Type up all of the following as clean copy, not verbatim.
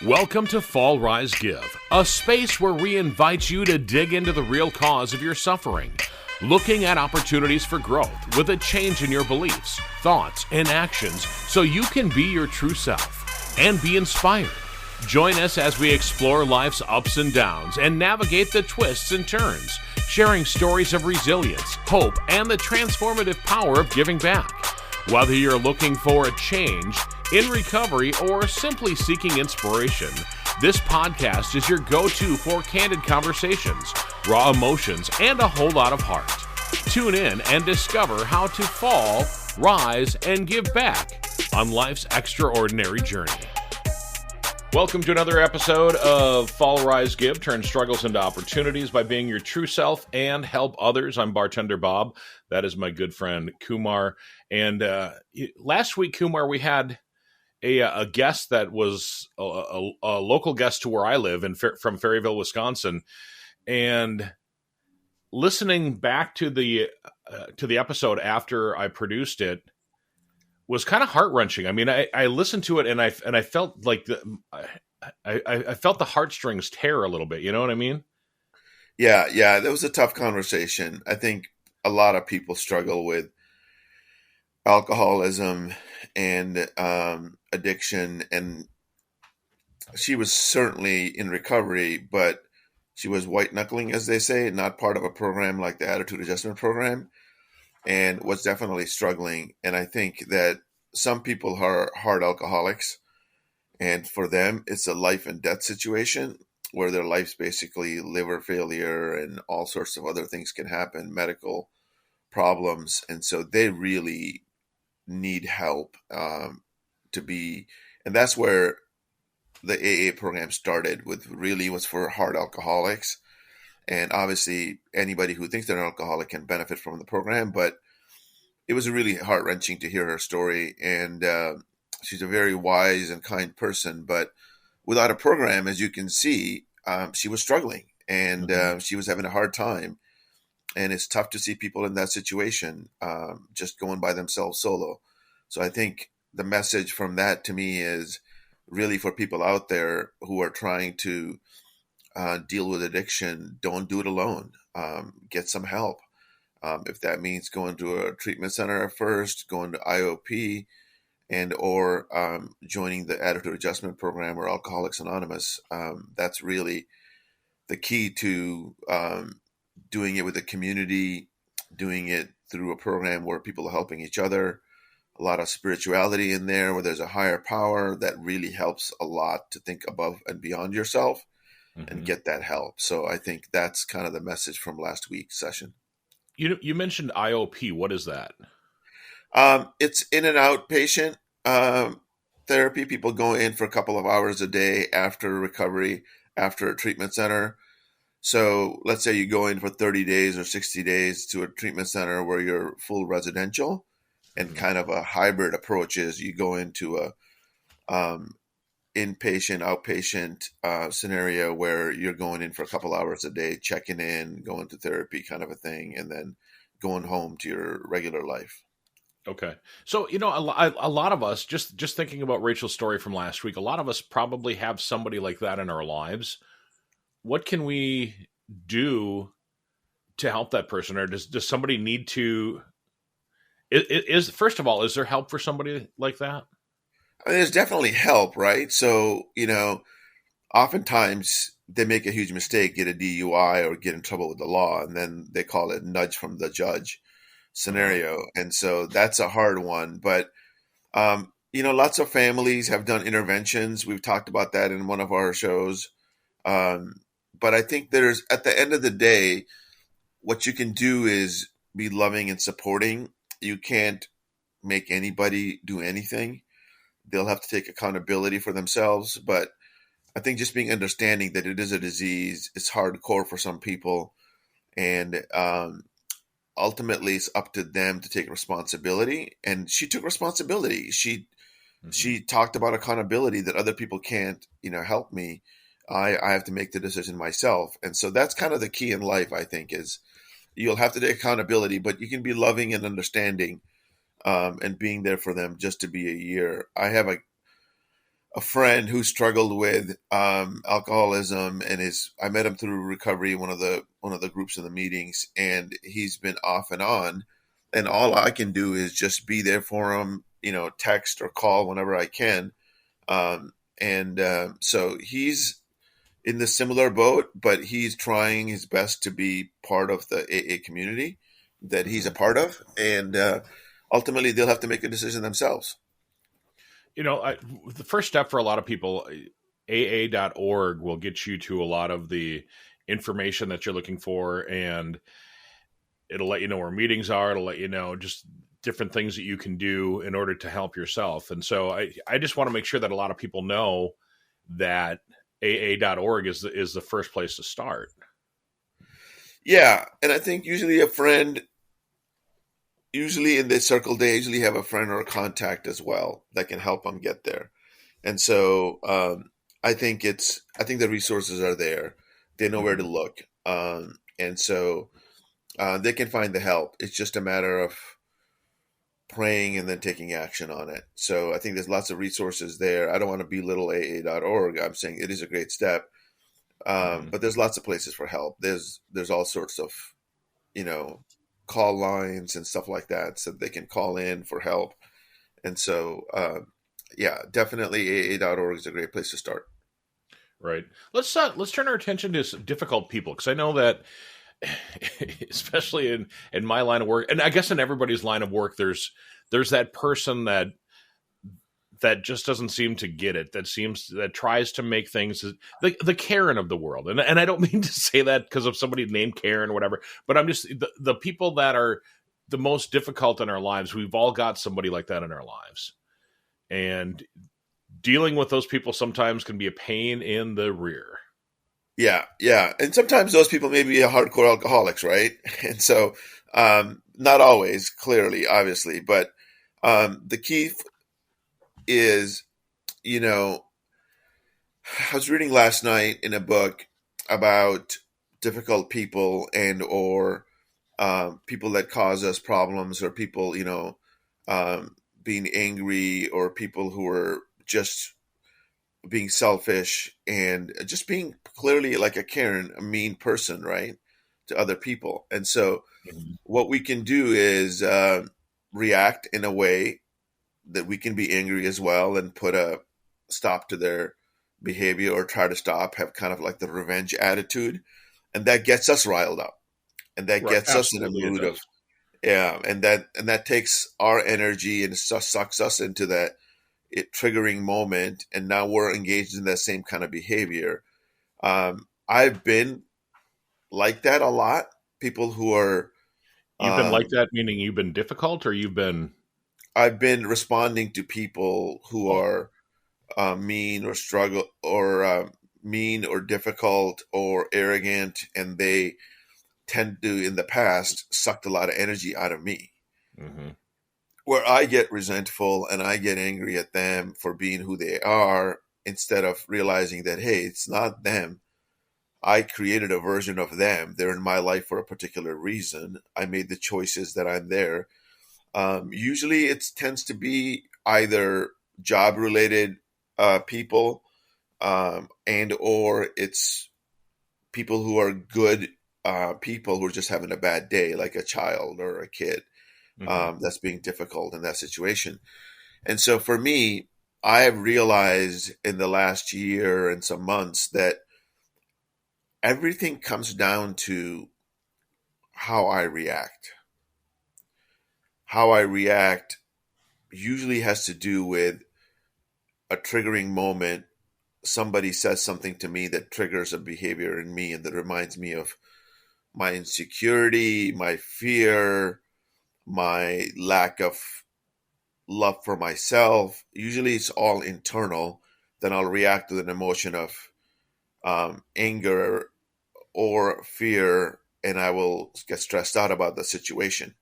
Welcome to Fall Rise Give, a space where we invite you to dig into the real cause of your suffering, looking at opportunities for growth with a change in your beliefs, thoughts, and actions so you can be your true self and be inspired. Join us as we explore life's ups and downs and navigate the twists and turns, sharing stories of resilience, hope, and the transformative power of giving back. Whether you're looking for a change, in recovery, or simply seeking inspiration, this podcast is your go-to for candid conversations, raw emotions, and a whole lot of heart. Tune in and discover how to fall, rise, and give back on life's extraordinary journey. Welcome to another episode of Fall, Rise, Give. Turn struggles into opportunities by being your true self and help others. I'm Bartender Bob. That is my good friend Kumar. And last week, Kumar, we had a guest that was a local guest to where I live from Ferryville, Wisconsin, and listening back to the episode after I produced it was kind of heart wrenching. I mean, I listened to it and I felt like I felt the heartstrings tear a little bit. You know what I mean? Yeah, that was a tough conversation. I think a lot of people struggle with alcoholism and addiction, and she was certainly in recovery, but she was white knuckling, as they say, not part of a program like the Attitude Adjustment Program, and was definitely struggling. And I think that some people are hard alcoholics, and for them it's a life and death situation where their life's basically liver failure and all sorts of other things can happen, medical problems, and so they really need help and that's where the AA program started with. Really was for hard alcoholics, and obviously anybody who thinks they're an alcoholic can benefit from the program, but it was really heart-wrenching to hear her story. And she's a very wise and kind person, but without a program, as you can see, she was struggling, and she was having a hard time. And it's tough to see people in that situation, just going by themselves solo. So I think the message from that to me is really for people out there who are trying to deal with addiction, don't do it alone. Get some help. If that means going to a treatment center at first, going to IOP, or joining the Attitude Adjustment Program or Alcoholics Anonymous, that's really the key to doing it with a community, doing it through a program where people are helping each other. A lot of spirituality in there where there's a higher power that really helps a lot to think above and beyond yourself and get that help. So I think that's kind of the message from last week's session. You mentioned IOP. What is that? It's in and outpatient therapy. People go in for a couple of hours a day after recovery, after a treatment center. So let's say you go in for 30 days or 60 days to a treatment center where you're full residential, and kind of a hybrid approach is you go into a inpatient, outpatient scenario where you're going in for a couple hours a day, checking in, going to therapy kind of a thing, and then going home to your regular life. Okay. So, a lot of us, just thinking about Rachel's story from last week, a lot of us probably have somebody like that in our lives. What can we do to help that person? Or does somebody need to, first of all, is there help for somebody like that? I mean, there's definitely help, right? So, oftentimes they make a huge mistake, get a DUI or get in trouble with the law, and then they call it nudge from the judge scenario. And so that's a hard one. But, lots of families have done interventions. We've talked about that in one of our shows. But I think at the end of the day, what you can do is be loving and supporting. You can't make anybody do anything. They'll have to take accountability for themselves. But I think just being understanding that it is a disease, it's hardcore for some people. And ultimately, it's up to them to take responsibility. And she took responsibility. She talked about accountability, that other people can't, help me. I have to make the decision myself. And so that's kind of the key in life, I think, is you'll have to take accountability, but you can be loving and understanding and being there for them just to be a year. I have a friend who struggled with alcoholism, and is I met him through recovery, one of the groups in the meetings, and he's been off and on, and all I can do is just be there for him, text or call whenever I can. So he's in the similar boat, but he's trying his best to be part of the AA community that he's a Mhm. part of, and ultimately they'll have to make a decision themselves. The first step for a lot of people, AA.org will get you to a lot of the information that you're looking for, and it'll let you know where meetings are. It'll let you know just different things that you can do in order to help yourself. And so I just want to make sure that a lot of people know that AA.org is the first place to start. Yeah, and I think usually in this circle, they usually have a friend or a contact as well that can help them get there. And so I think the resources are there. They know where to Mhm. look, and so they can find the help. It's just a matter of praying and then taking action on it. So I think there's lots of resources there. I don't want to belittle AA.org. I'm saying it is a great step, Mhm. but there's lots of places for help. There's all sorts of you know call lines and stuff like that, so they can call in for help. And so yeah, definitely AA.org is a great place to start. Right. Let's turn our attention to difficult people, because I know that, especially in my line of work, and I guess in everybody's line of work, there's that person that just doesn't seem to get it. That tries to make things the Karen of the world, and I don't mean to say that because of somebody named Karen or whatever, but I'm just the people that are the most difficult in our lives. We've all got somebody like that in our lives, and dealing with those people sometimes can be a pain in the rear. Yeah, yeah. And sometimes those people may be a hardcore alcoholics, right? And so, not always, clearly, obviously, but the key is, you know, I was reading last night in a book about difficult people and or people that cause us problems, or people, being angry, or people who are just being selfish and just being clearly like a Karen, a mean person, right, to other people. And so, Mhm. what we can do is react in a way that we can be angry as well and put a stop to their behavior, or try to stop, have kind of like the revenge attitude. And that gets us riled up, and that Right. gets us in a Absolutely, it mood of, does. yeah, and that takes our energy and sucks us into that triggering moment, and now we're engaged in that same kind of behavior. I've been like that a lot. People who are, You've been like um, that, meaning you've been difficult, or you've been. I've been responding to people who Oh. are mean or struggle, or mean or difficult or arrogant, and they tend to, in the past, sucked a lot of energy out of me. Hmm. Where I get resentful and I get angry at them for being who they are, instead of realizing that, hey, it's not them. I created a version of them. They're in my life for a particular reason. I made the choices that I'm there. Usually, it tends to be either job related people, and or it's people who are good people who are just having a bad day, like a child or a kid Hmm. that's being difficult in that situation. And so for me, I have realized in the last year and some months that everything comes down to how I react. How I react usually has to do with a triggering moment. Somebody says something to me that triggers a behavior in me and that reminds me of my insecurity, my fear, my lack of love for myself. Usually it's all internal. Then I'll react with an emotion of anger or fear, and I will get stressed out about the situation.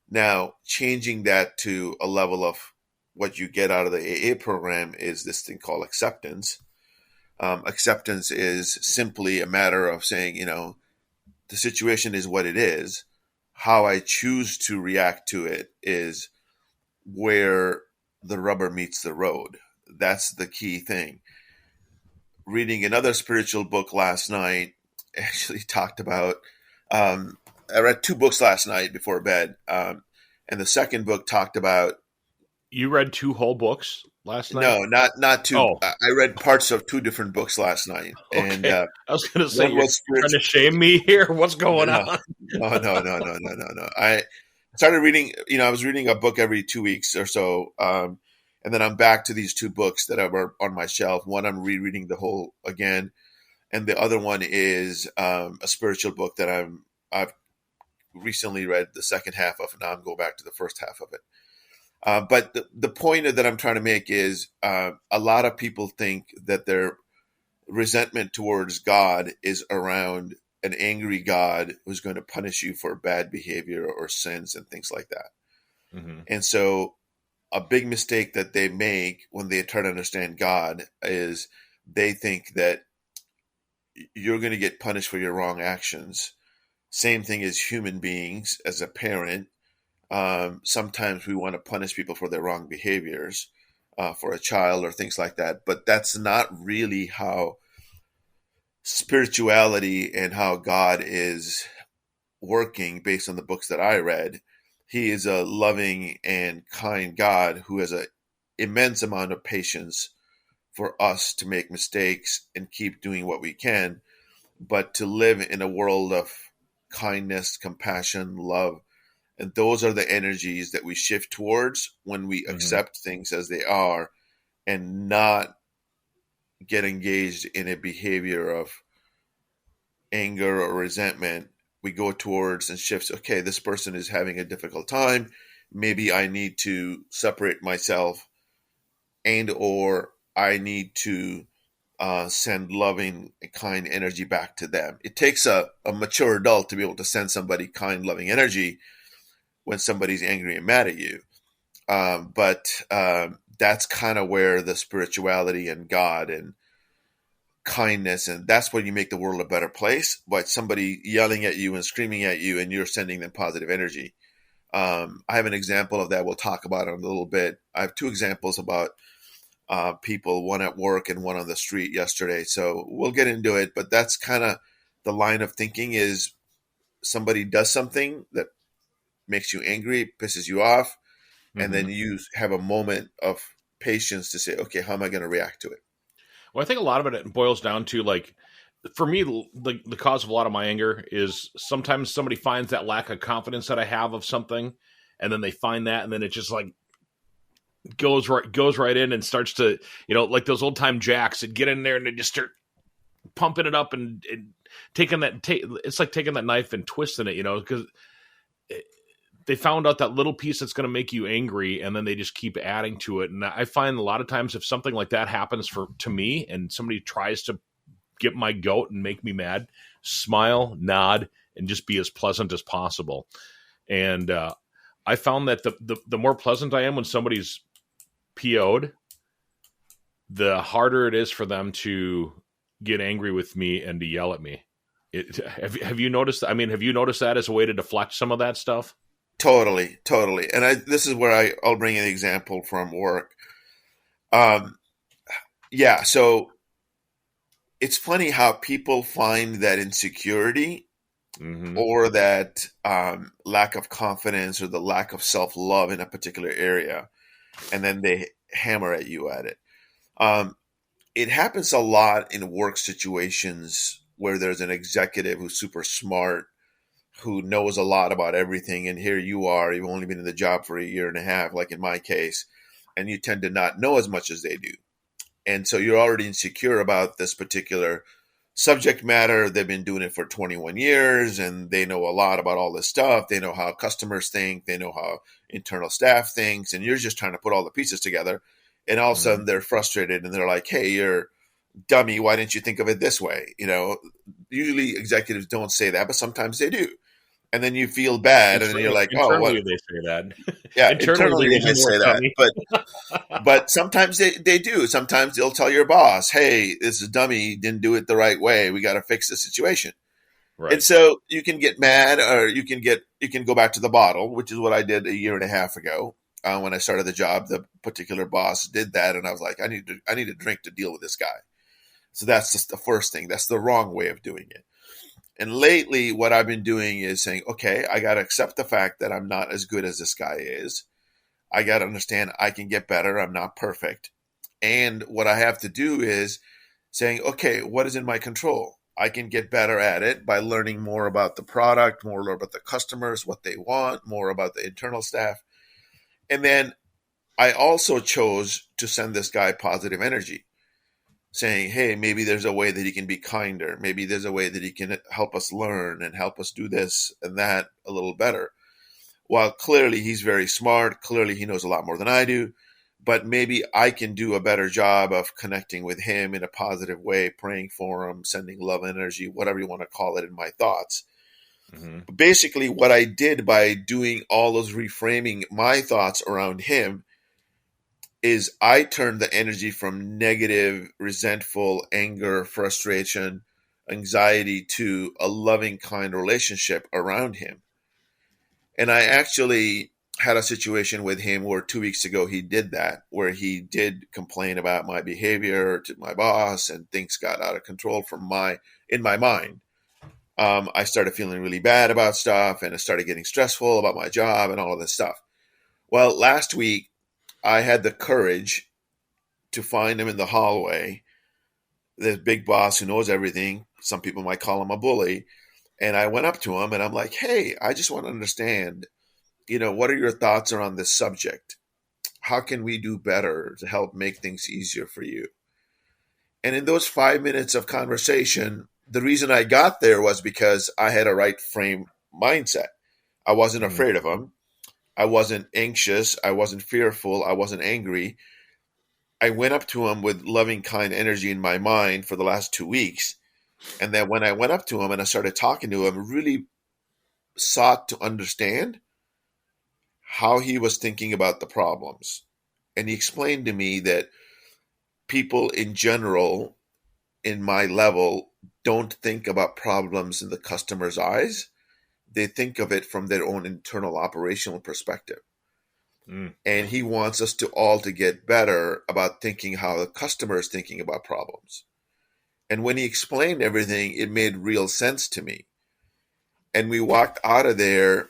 Now, changing that to a level of what you get out of the AA program is this thing called acceptance. Acceptance is simply a matter of saying, the situation is what it is. How I choose to react to it is where the rubber meets the road. That's the key thing. Reading another spiritual book last night actually talked about. I read two books last night before bed, and the second book talked about. You read two whole books last night? No, not two. Oh, I read parts of two different books last night, and okay. I was going to say, one you're was trying spiritual. to shame me here. What's going No, on? no. I started reading. I was reading a book every 2 weeks or so, and then I'm back to these two books that are on my shelf. One I'm rereading the whole again, and the other one is a spiritual book that I've recently read the second half of, and now I'm going back to the first half of it. But the point that I'm trying to make is a lot of people think that their resentment towards God is around an angry God who's going to punish you for bad behavior or sins and things like that. Mm-hmm. And so a big mistake that they make when they try to understand God is they think that you're going to get punished for your wrong actions. Same thing as human beings, as a parent. Sometimes we want to punish people for their wrong behaviors, for a child or things like that. But that's not really how spirituality and how God is working based on the books that I read. He is a loving and kind God who has an immense amount of patience for us to make mistakes and keep doing what we can, but to live in a world of kindness, compassion, love. And those are the energies that we shift towards when we accept things as they are and not get engaged in a behavior of anger or resentment. We go towards and shifts. Okay, this person is having a difficult time. Maybe I need to separate myself, and or I need to send loving and kind energy back to them. It takes a mature adult to be able to send somebody kind, loving energy when somebody's angry and mad at you. But that's kind of where the spirituality and God and kindness, and that's where you make the world a better place, by somebody yelling at you and screaming at you and you're sending them positive energy. I have an example of that we'll talk about in a little bit. I have two examples about people, one at work and one on the street yesterday, so we'll get into it. But that's kind of the line of thinking: is somebody does something that makes you angry, pisses you off, and then you have a moment of patience to say, okay, how am I going to react to it? Well, I think a lot of it boils down to, like, for me, the cause of a lot of my anger is sometimes somebody finds that lack of confidence that I have of something, and then they find that, and then it just like goes right in and starts to, like those old time jacks that get in there and they just start pumping it up and taking that. It's like taking that knife and twisting it, because they found out that little piece that's going to make you angry, and then they just keep adding to it. And I find a lot of times if something like that happens to me and somebody tries to get my goat and make me mad, smile, nod, and just be as pleasant as possible. And I found that the more pleasant I am when somebody's PO'd, the harder it is for them to get angry with me and to yell at me. Have you noticed? I mean, have you noticed that as a way to deflect some of that stuff? Totally. And this is where I'll bring an example from work. Yeah, so it's funny how people find that insecurity or that lack of confidence or the lack of self-love in a particular area, and then they hammer at you at it. It happens a lot in work situations where there's an executive who's super smart, who knows a lot about everything, and here you are, you've only been in the job for a year and a half, like in my case, and you tend to not know as much as they do. And so you're already insecure about this particular subject matter. They've been doing it for 21 years, and they know a lot about all this stuff. They know how customers think. They know how internal staff thinks, and you're just trying to put all the pieces together. And all of a sudden they're frustrated, and they're like, hey, you're dummy. Why didn't you think of it this way? Usually executives don't say that, but sometimes they do. And then you feel bad, and then you're like, "Oh, what?" Internally, they say that. Yeah, Internally, they may say that, but sometimes they do. Sometimes they'll tell your boss, "Hey, this is dummy. Didn't do it the right way. We got to fix the situation." Right. And so you can get mad, or you can go back to the bottle, which is what I did a year and a half ago. when I started the job, the particular boss did that, and I was like, I need a drink to deal with this guy. So that's just the first thing. That's the wrong way of doing it. And lately, what I've been doing is saying, okay, I got to accept the fact that I'm not as good as this guy is. I got to understand I can get better. I'm not perfect. And what I have to do is saying, okay, what is in my control? I can get better at it by learning more about the product, more about the customers, what they want, more about the internal staff. And then I also chose to send this guy positive energy, saying, hey, maybe there's a way that he can be kinder. Maybe there's a way that he can help us learn and help us do this and that a little better. While clearly he's very smart, clearly he knows a lot more than I do, but maybe I can do a better job of connecting with him in a positive way, praying for him, sending love energy, whatever you want to call it, in my thoughts. Mm-hmm. Basically, what I did by doing all those reframing my thoughts around him is I turned the energy from negative, resentful, anger, frustration, anxiety to a loving, kind relationship around him. And I actually had a situation with him where 2 weeks ago he did that, where he did complain about my behavior to my boss, and things got out of control in my mind. I started feeling really bad about stuff, and I started getting stressful about my job and all of this stuff. Well, last week I had the courage to find him in the hallway, this big boss who knows everything. Some people might call him a bully. And I went up to him and I'm like, hey, I just want to understand, what are your thoughts around this subject? How can we do better to help make things easier for you? And in those 5 minutes of conversation, the reason I got there was because I had a right frame mindset. I wasn't Mm-hmm. afraid of him. I wasn't anxious. I wasn't fearful. I wasn't angry. I went up to him with loving, kind energy in my mind for the last 2 weeks. And then when I went up to him and I started talking to him, really sought to understand how he was thinking about the problems. And he explained to me that people in general, in my level, don't think about problems in the customer's eyes. They think of it from their own internal operational perspective. Mm. And he wants us to all to get better about thinking how the customer is thinking about problems. And when he explained everything, it made real sense to me. And we walked out of there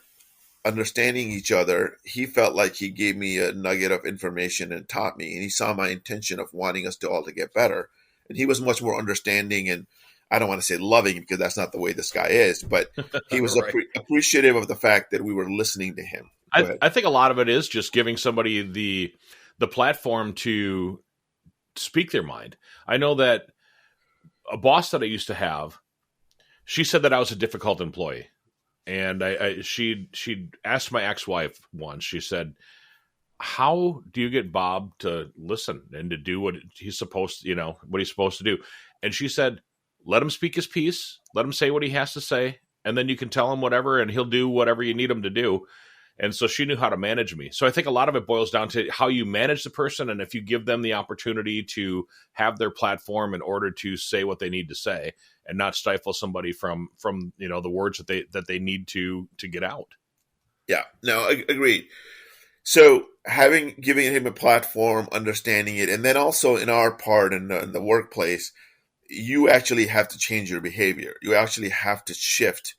understanding each other. He felt like he gave me a nugget of information and taught me. And he saw my intention of wanting us to all to get better. And he was much more understanding, and I don't want to say loving because that's not the way this guy is, but he was Right. appreciative of the fact that we were listening to him. Go ahead. I think a lot of it is just giving somebody the platform to speak their mind. I know that a boss that I used to have, she said that I was a difficult employee. And she'd asked my ex-wife once, she said, how do you get Bob to listen and to do what he's supposed to, what he's supposed to do? And she said, let him speak his piece, let him say what he has to say, and then you can tell him whatever, and he'll do whatever you need him to do. And so she knew how to manage me. So I think a lot of it boils down to how you manage the person, and if you give them the opportunity to have their platform in order to say what they need to say, and not stifle somebody from the words that they need to get out. Yeah, no, agreed. So giving him a platform, understanding it, and then also in our part in the workplace, you actually have to change your behavior. You actually have to shift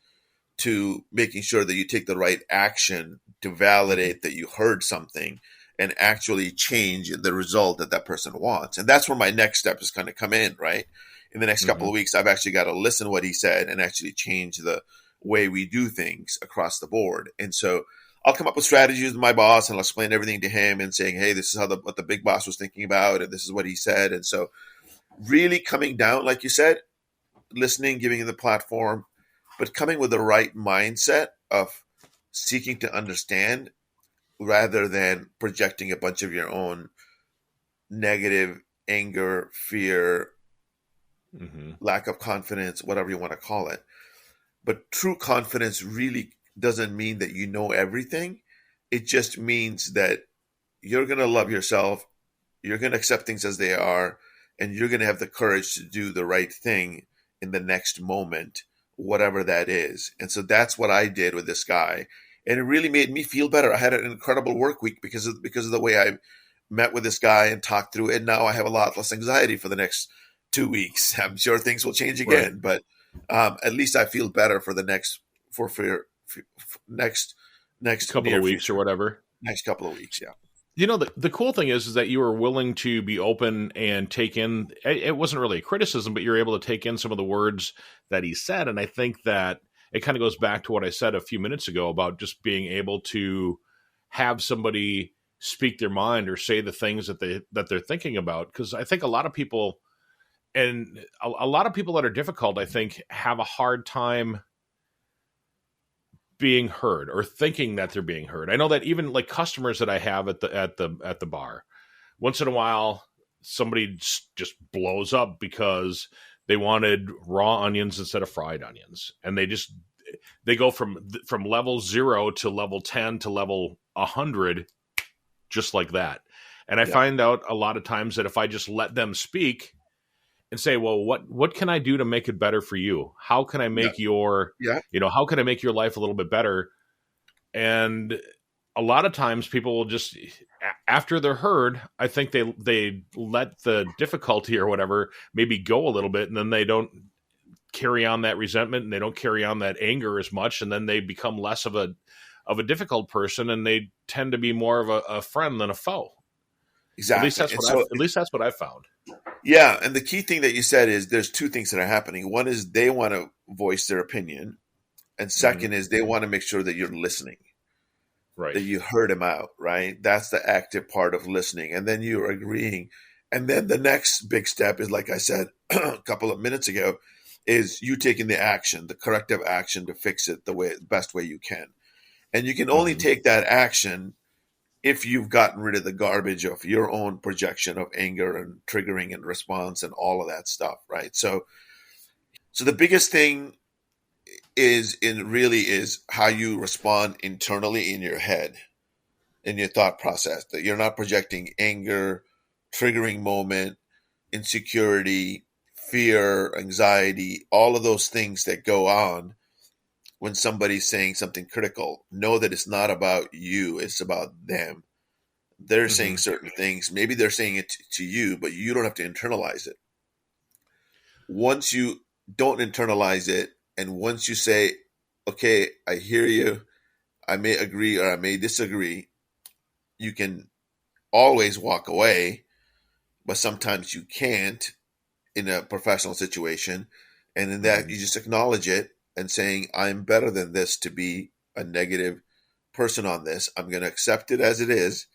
to making sure that you take the right action to validate that you heard something and actually change the result that person wants. And that's where my next step is going to come in, right? In the next couple of weeks, I've actually got to listen to what he said and actually change the way we do things across the board. And so I'll come up with strategies with my boss, and I'll explain everything to him and saying, hey, this is what the big boss was thinking about, and this is what he said. And so really coming down, like you said, listening, giving him the platform, but coming with the right mindset of seeking to understand rather than projecting a bunch of your own negative anger, fear, lack of confidence, whatever you want to call it. But true confidence really doesn't mean that you know everything. It just means that you're going to love yourself, you're going to accept things as they are, and you're going to have the courage to do the right thing in the next moment, whatever that is. And so that's what I did with this guy. and it really made me feel better. I had an incredible work week because of the way I met with this guy and talked through it. And now I have a lot less anxiety for the next 2 weeks. I'm sure things will change Right. again, but at least I feel better for the next for A next couple of near weeks or future, whatever. next couple of weeks. Yeah, The cool thing is that you were willing to be open and take in. It wasn't really a criticism, but you were able to take in some of the words that he said, and I think that it kind of goes back to what I said a few minutes ago about just being able to have somebody speak their mind or say the things that they're thinking about. Because I think a lot of people, and a lot of people that are difficult, I think, have a hard time being heard or thinking that they're being heard. I know that even like customers that I have at the bar, once in a while somebody just blows up because they wanted raw onions instead of fried onions, and they go from level 0 to level 10 to level 100 just like that. And I yeah, find out a lot of times that if I just let them speak and say, well, what can I do to make it better for you? How can I yeah, make your, yeah. how can I make your life a little bit better? And a lot of times people will just, after they're heard, I think they let the difficulty or whatever maybe go a little bit, and then they don't carry on that resentment and they don't carry on that anger as much, and then they become less of a difficult person, and they tend to be more of a friend than a foe. At least Exactly. that's And what I've so, at least that's what I've found. yeah, and the key thing that you said is there's two things that are happening. One is they want to voice their opinion, and Hmm. second is they want to make sure that you're listening, Right. that you heard them out, right? That's the active part of listening. And then you're agreeing. And then the next big step is, like I said a couple of minutes ago, is you taking the action, the corrective action to fix it the best way you can. And you can only Hmm. take that action if you've gotten rid of the garbage of your own projection of anger and triggering and response and all of that stuff, right? So the biggest thing is how you respond internally in your head, in your thought process, that you're not projecting anger, triggering moment, insecurity, fear, anxiety, all of those things that go on when somebody's saying something critical. Know that it's not about you, it's about them. They're saying Hmm. certain things. Maybe they're saying it to you, but you don't have to internalize it. Once you don't internalize it, and once you say, okay, I hear you, I may agree or I may disagree, you can always walk away, but sometimes you can't in a professional situation. And in that, Hmm. you just acknowledge it and saying, I'm better than this to be a negative person on this. I'm going to accept it as it is,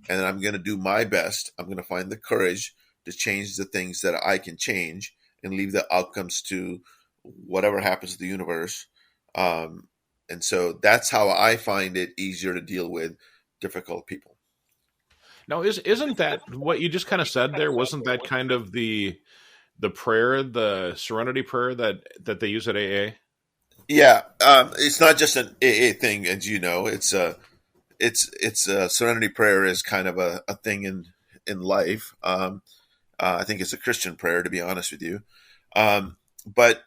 and I'm going to do my best. I'm going to find the courage to change the things that I can change and leave the outcomes to whatever happens to the universe. Um, and so that's how I find it easier to deal with difficult people. Now, isn't that what you just kind of said there? Wasn't that kind of the prayer, the Serenity Prayer that they use at AA? Yeah, it's not just an AA thing, as you know. It's Serenity Prayer is kind of a thing in life. I think it's a Christian prayer, to be honest with you. But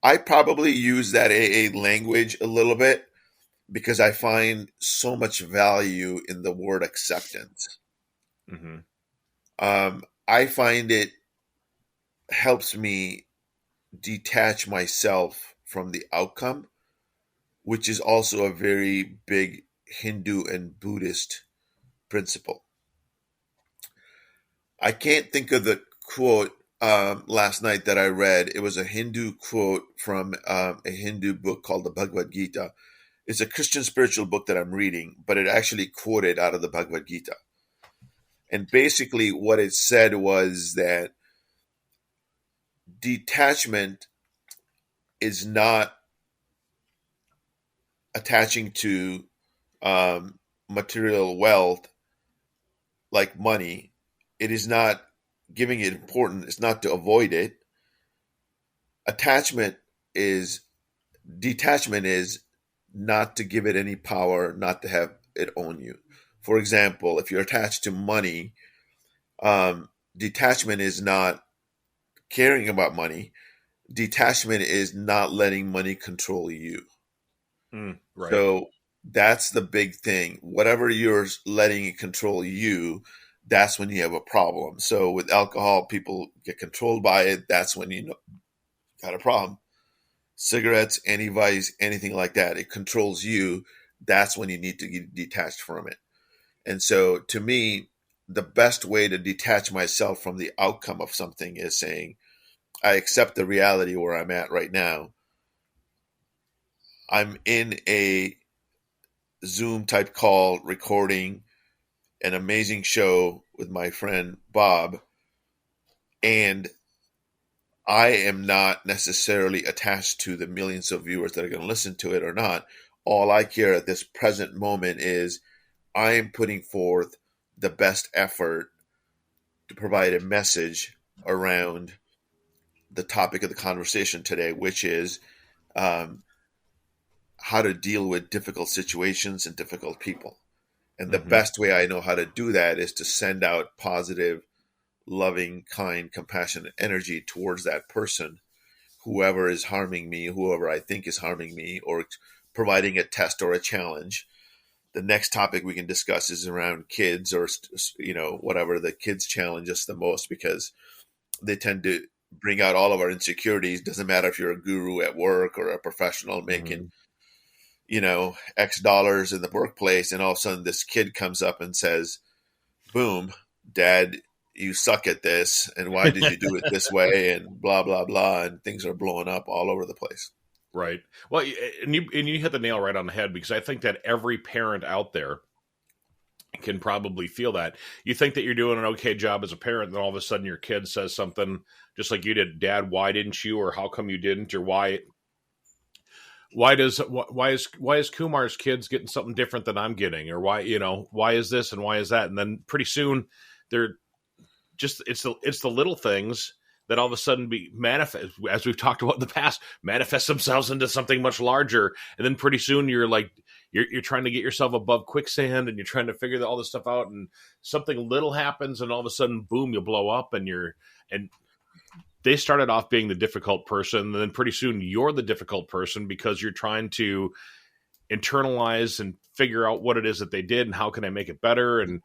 I probably use that AA language a little bit because I find so much value in the word acceptance. Hmm. I find it helps me detach myself from the outcome, which is also a very big Hindu and Buddhist principle. I can't think of the quote last night that I read. It was a Hindu quote from a Hindu book called the Bhagavad Gita. It's a Christian spiritual book that I'm reading, but it actually quoted out of the Bhagavad Gita. And basically, what it said was that detachment is not attaching to material wealth like money. It is not giving it importance. It's not to avoid it. Attachment is Detachment is not to give it any power, not to have it own you. For example, if you're attached to money, detachment is not caring about money. Detachment is not letting money control you. Right. So that's the big thing. Whatever you're letting it control you, that's when you have a problem. So with alcohol, people get controlled by it. That's when you know got a problem. Cigarettes, any vice, anything like that, it controls you. That's when you need to get detached from it. And so to me, the best way to detach myself from the outcome of something is saying, I accept the reality where I'm at right now. I'm in a Zoom type call recording an amazing show with my friend Bob, and I am not necessarily attached to the millions of viewers that are going to listen to it or not. All I care at this present moment is I am putting forth the best effort to provide a message around the topic of the conversation today, which is um, how to deal with difficult situations and difficult people. And the Hmm. best way I know how to do that is to send out positive, loving, kind, compassionate energy towards that person, whoever is harming me, whoever I think is harming me, or providing a test or a challenge. The next topic we can discuss is around kids, or whatever the kids challenge us the most, because they tend to bring out all of our insecurities. Doesn't matter if you're a guru at work or a professional making Hmm. X dollars in the workplace, and all of a sudden this kid comes up and says, boom, dad, you suck at this, and why did you do it this way, and blah blah blah, and things are blowing up all over the place. Right. Well, and you hit the nail right on the head, because I think that every parent out there can probably feel that. You think that you're doing an okay job as a parent, and then all of a sudden your kid says something just like you did. Dad, why didn't you? Or how come you didn't? Or why is Kumar's kids getting something different than I'm getting? Or why is this and why is that? And then pretty soon they're just it's the little things that all of a sudden be manifest, as we've talked about in the past, manifest themselves into something much larger. And then pretty soon you're like you're trying to get yourself above quicksand, and you're trying to figure all this stuff out, and something little happens, and all of a sudden boom, you blow up. And they started off being the difficult person, and then pretty soon you're the difficult person, because you're trying to internalize and figure out what it is that they did and how can I make it better. And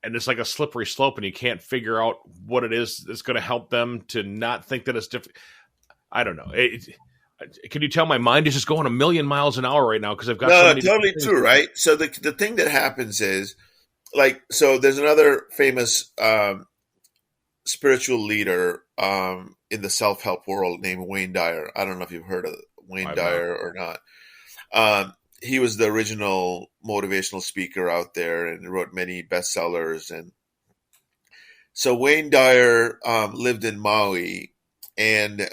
it's like a slippery slope, and you can't figure out what it is that's going to help them to not think that it's different. I don't know. Can you tell my mind is just going a million miles an hour right now, because I've got so No, many different totally things. true, right? So the thing that happens is, like, so there's another famous spiritual leader in the self-help world named Wayne Dyer. I don't know if you've heard of Wayne I've not. Dyer or not. He was the original motivational speaker out there and wrote many bestsellers. And so Wayne Dyer lived in Maui, and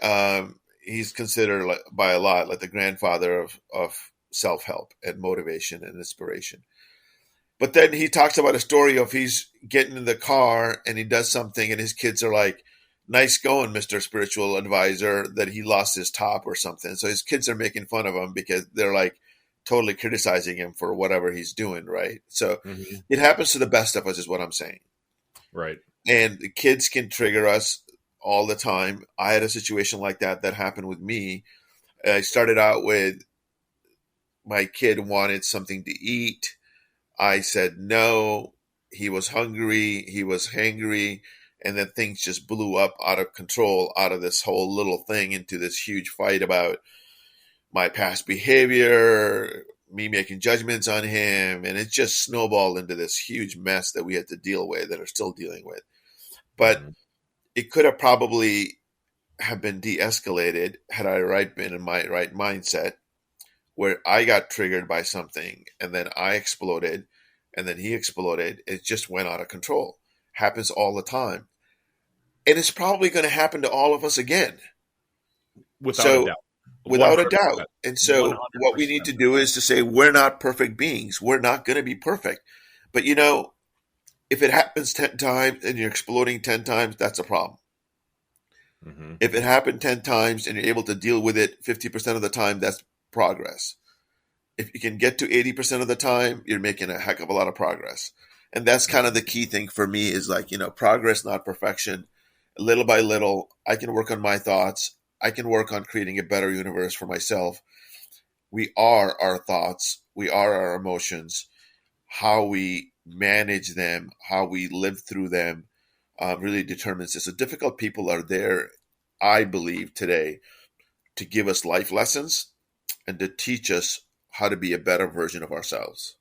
he's considered, like, by a lot, like the grandfather of self-help and motivation and inspiration. But then he talks about a story of he's getting in the car and he does something, and his kids are like, nice going, Mr. Spiritual Advisor, that he lost his top or something. So his kids are making fun of him because they're like totally criticizing him for whatever he's doing, right? So Hmm. it happens to the best of us, is what I'm saying. Right. And the kids can trigger us all the time. I had a situation like that happened with me. I started out with my kid wanted something to eat. I said no. He was hungry. He was hangry. And then things just blew up out of control, out of this whole little thing, into this huge fight about my past behavior, me making judgments on him. And it just snowballed into this huge mess that we had to deal with and are still dealing with. But Hmm. it could have probably have been de-escalated had I been in my right mindset, where I got triggered by something and then I exploded and then he exploded. It just went out of control. Happens all the time. And it's probably going to happen to all of us again. Without a So, doubt. without a 100%. doubt. And One so, hundred what we need percent. to do is to say, we're not perfect beings. We're not going to be perfect. But if it happens 10 times and you're exploding 10 times, that's a problem. Hmm. If it happened 10 times and you're able to deal with it 50% of the time, that's progress. If you can get to 80% of the time, you're making a heck of a lot of progress. And that's kind of the key thing for me, is like, progress, not perfection. Little by little, I can work on my thoughts. I can work on creating a better universe for myself. we are our thoughts, we are our emotions. How we manage them, how we live through them, really determines this. So difficult people are there, I believe, today to give us life lessons and to teach us how to be a better version of ourselves.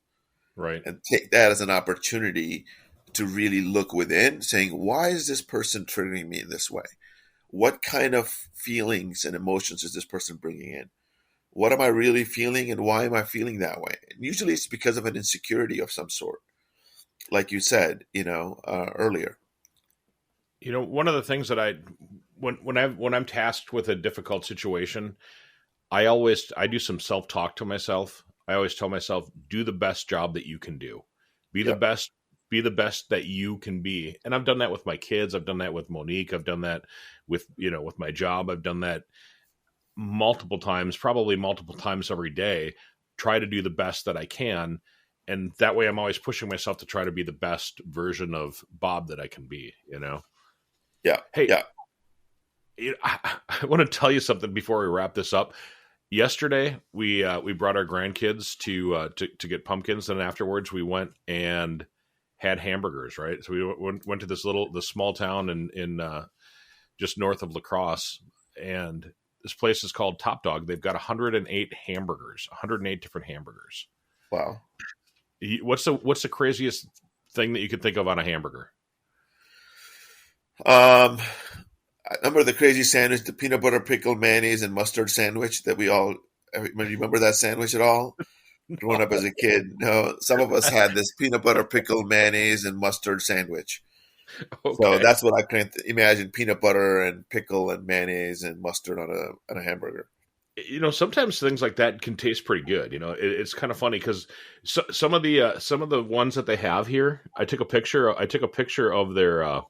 Right. And take that as an opportunity to really look within, saying, why is this person triggering me in this way? What kind of feelings and emotions is this person bringing in? What am I really feeling, and why am I feeling that way? And usually it's because of an insecurity of some sort, like you said, earlier. One of the things that when I'm tasked with a difficult situation, I do some self-talk to myself. I always tell myself, do the best job that you can do. Be the Yeah. best that you can be. And I've done that with my kids. I've done that with Monique. I've done that with my job. I've done that multiple times, probably multiple times every day. Try to do the best that I can. And that way I'm always pushing myself to try to be the best version of Bob that I can be, Yeah. Hey, Yeah. I want to tell you something before we wrap this up. Yesterday, we brought our grandkids to get pumpkins, and afterwards we went and had hamburgers. Right, so we went to the small town in just north of La Crosse, and this place is called Top Dog. They've got 108 hamburgers, 108 different hamburgers. Wow. What's the craziest thing that you could think of on a hamburger? I remember the crazy sandwich, the peanut butter, pickle, mayonnaise, and mustard sandwich that remember that sandwich at all? Growing up as a kid, no. Some of us had this peanut butter, pickle, mayonnaise, and mustard sandwich. Okay. So that's what I can imagine: peanut butter and pickle and mayonnaise and mustard on a hamburger. Sometimes things like that can taste pretty good. It's kind of funny because some of the ones that they have here, I took a picture of their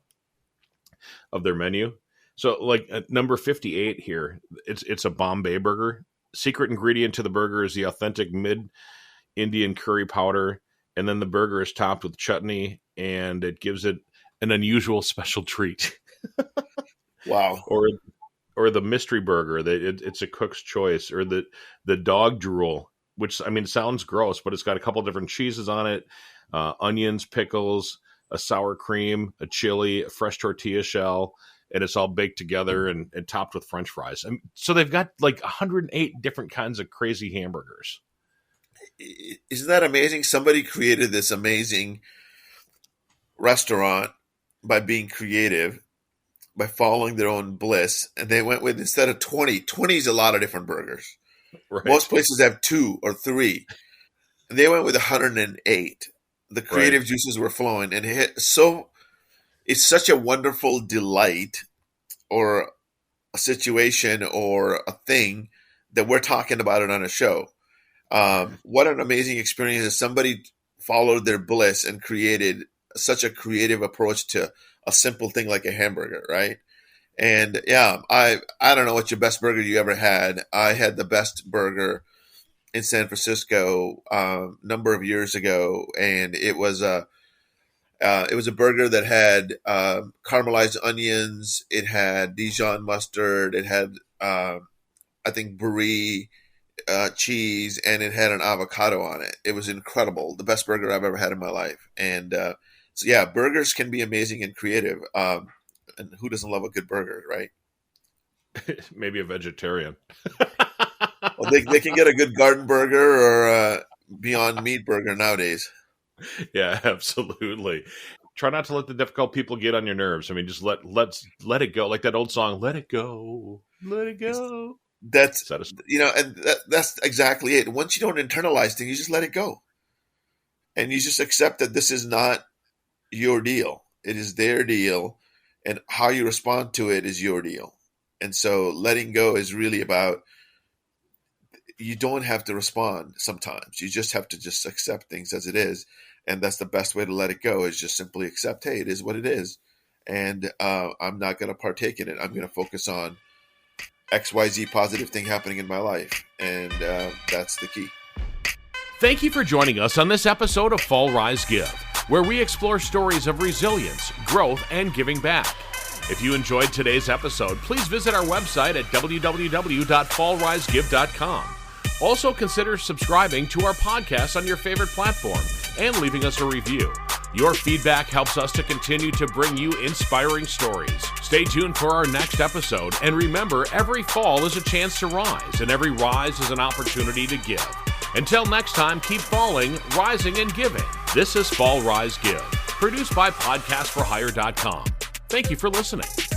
menu. So like at number 58 here, it's a Bombay burger. Secret ingredient to the burger is the authentic mid-Indian curry powder, and then the burger is topped with chutney, and it gives it an unusual special treat. Wow. Or the mystery burger, it's a cook's choice, or the dog drool, which sounds gross, but it's got a couple different cheeses on it, onions, pickles, a sour cream, a chili, a fresh tortilla shell, and it's all baked together and topped with French fries. So they've got like 108 different kinds of crazy hamburgers. Isn't that amazing? Somebody created this amazing restaurant by being creative, by following their own bliss, and they went with, instead of 20 is a lot of different burgers. Right. Most places have 2 or 3. And they went with 108. The creative juices were flowing, and it's such a wonderful delight, or a situation, or a thing that we're talking about it on a show. What an amazing experience that somebody followed their bliss and created such a creative approach to a simple thing like a hamburger, right? And yeah, I don't know what your best burger you ever had. I had the best burger in San Francisco a number of years ago, and it was a burger that had caramelized onions. It had Dijon mustard. It had I think brie cheese, and it had an avocado on it. It was incredible. The best burger I've ever had in my life. And so yeah, burgers can be amazing and creative. And who doesn't love a good burger, right? Maybe a vegetarian. Well, they can get a good garden burger or a Beyond Meat burger nowadays. Yeah, absolutely. Try not to let the difficult people get on your nerves. Just let it go. Like that old song, "Let it go, let it go." That's that's exactly it. Once you don't internalize things, you just let it go, and you just accept that this is not your deal. It is their deal, and how you respond to it is your deal. And so letting go is really about, you don't have to respond sometimes. You just have to just accept things as it is. And that's the best way to let it go, is just simply accept, hey, it is what it is. And I'm not going to partake in it. I'm going to focus on XYZ positive thing happening in my life. And that's the key. Thank you for joining us on this episode of Fall Rise Give, where we explore stories of resilience, growth, and giving back. If you enjoyed today's episode, please visit our website at www.fallrisegive.com. Also, consider subscribing to our podcast on your favorite platform and leaving us a review. Your feedback helps us to continue to bring you inspiring stories. Stay tuned for our next episode, and remember, every fall is a chance to rise, and every rise is an opportunity to give. Until next time, keep falling, rising, and giving. This is Fall, Rise, Give, produced by podcastforhire.com. Thank you for listening.